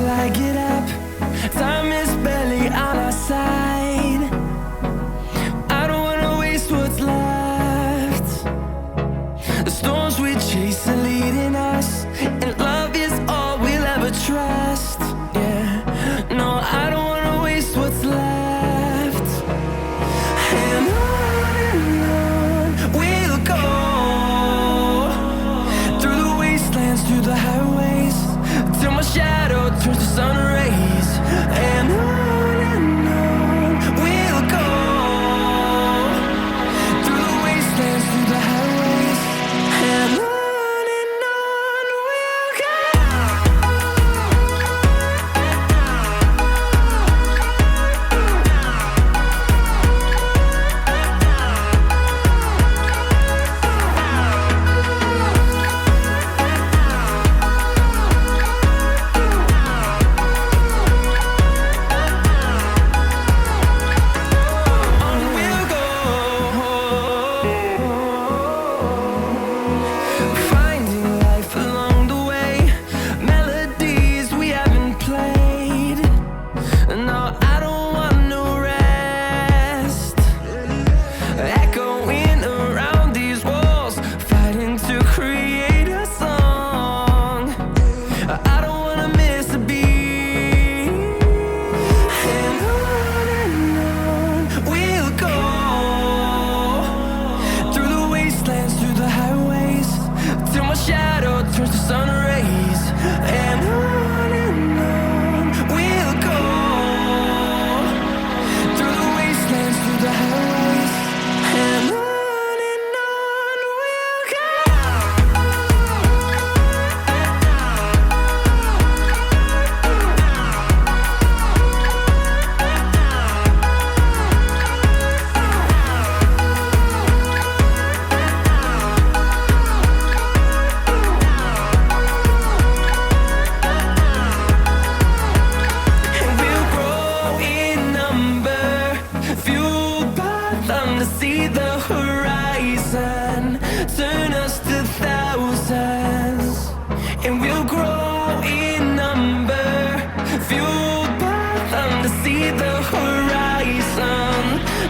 I get up. Time is barely on our side. I don't wanna waste what's left. The storms we chase are leading us, and love is all we'll ever trust. Yeah, no, I don't wanna waste what's left. And on we'll go, through the wastelands, through the highways, till my shadow turns to sun rays. And on we'll go, through the wastelands, through the highways, and on we'll go. Finding life along the way, melodies we haven't played. No, I don't want no rest. Echoing around these walls, fighting to create a song. I don't wanna miss a beat. And on we'll go, through the wastelands, through the highways, till my shadow turns to sun rays. And on we'll go, through the wastelands, through the highways, and on we'll go. And we'll grow in number, fueled by them to see the horizon, turn us to thousands. And we'll grow in number, fueled by them to see the horizon,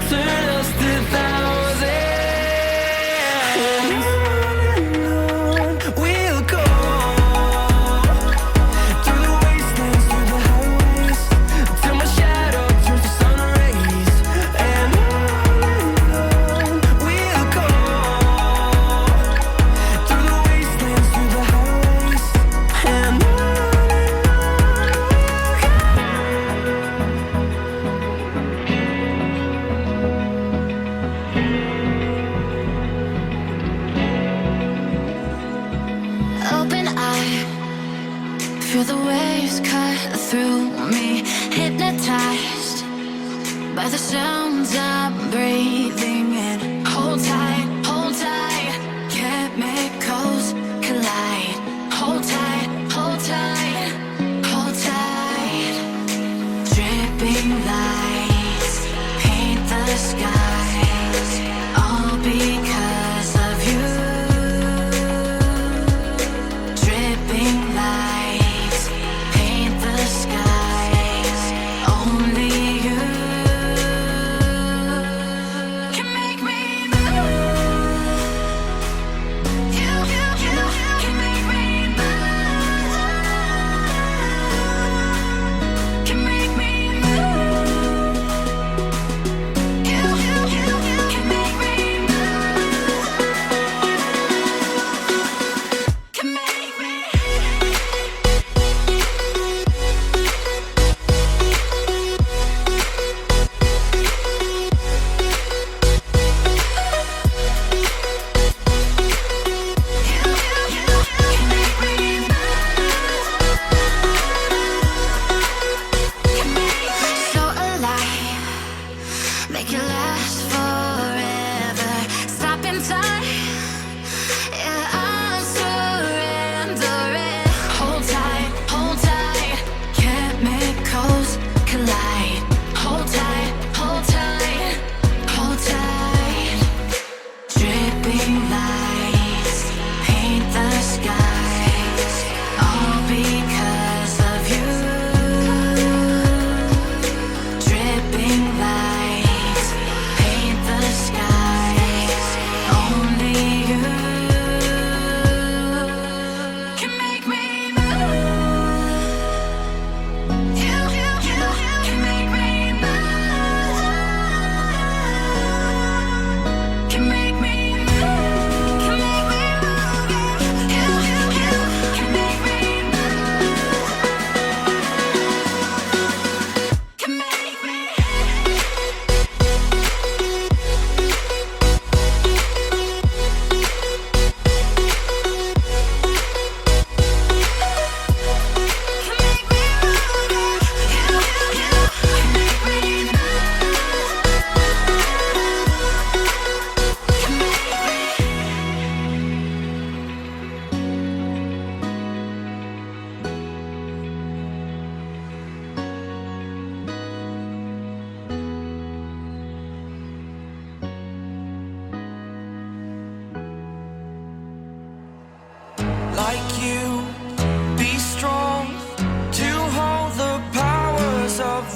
turn us to thousands. And on we'll go, through the wastelands, through the highways, till my shadow turns to sun rays. And on we'll go, through the wastelands, through the highways, and on we'll go. Open eye, feel the waves cut through me, hypnotized by the sounds I'm breathing in. Hold tight, chemicals collide. Hold tight, hold tight, hold tight. Dripping lights paint the skies, all because of you. Dripping lights paint the skies, only you can make me move. You can make me move. Can make me move. You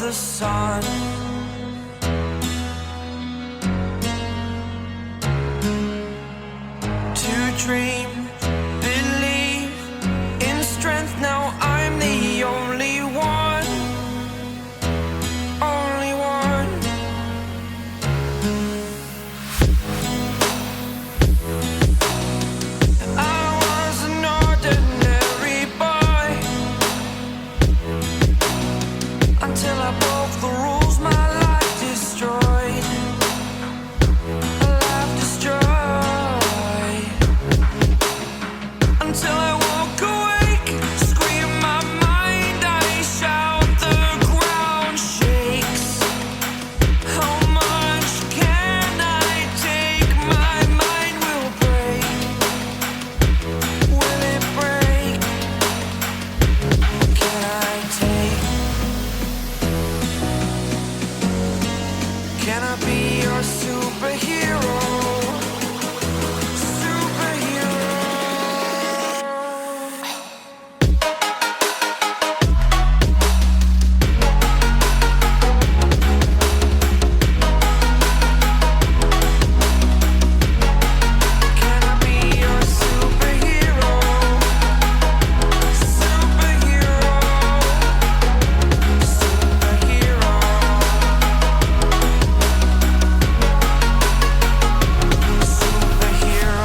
the sun. To dream, believe in strength. Now I'm the only one, only one. I was an ordinary boy until I broke the rules. My life destroyed, life destroyed. Until I woke awake, scream my mind, I shout, the ground shakes. How much can I take? My mind will break. Will it break? Can I take? Can I be your superhero? Superhero. Can I be your superhero? Superhero. Superhero. Superhero.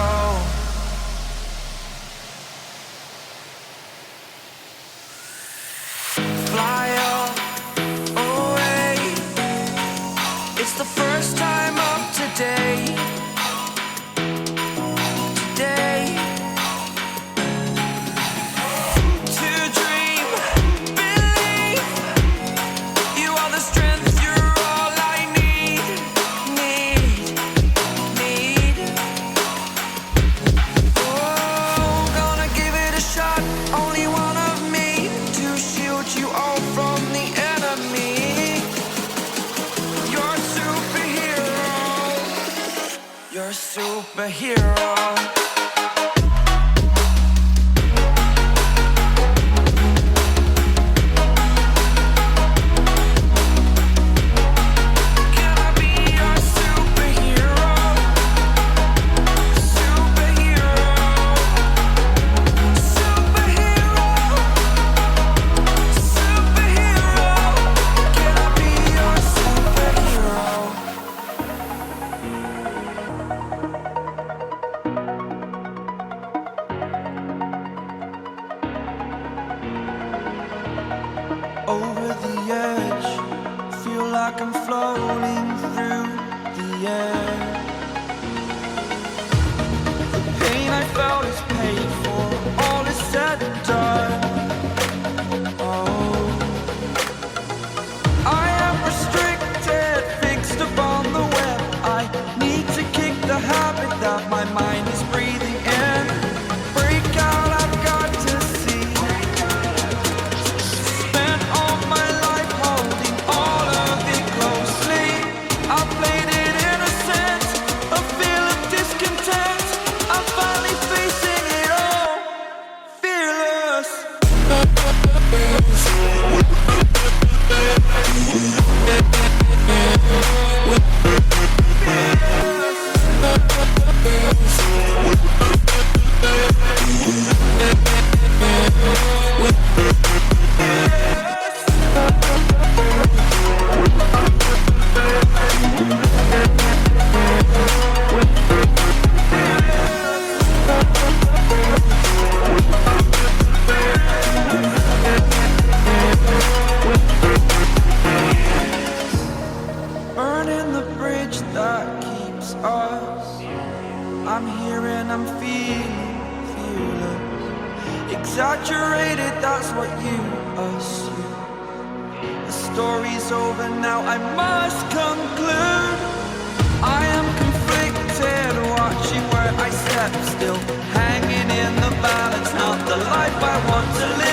Fly away. It's the first time of today. Today. To dream, believe. You are the strength, you're all I need. Need. Oh, gonna give it a shot. Only one of me to shield you all from the enemy. You're a superhero. You're a superhero. Can I be your superhero? Superhero. Superhero. Superhero. Can I be your superhero? Over the edge, feel like I'm floating through the air. The pain I felt is paid for, all is said and done. Oh, I am restricted, fixed upon the web. I need to kick the habit that my mind is breathing in. Break out, I've got to see. Spent all my life holding all of it closely. I played it innocent, a feel of discontent. I'm finally facing it all, fearless. Burning the bridge that keeps us. I'm here and I'm feeling fearless. Exaggerated, that's what you assume. The story's over now, I must conclude. I am conflicted, watching where I step still, hanging in the balance, not the life I want to live.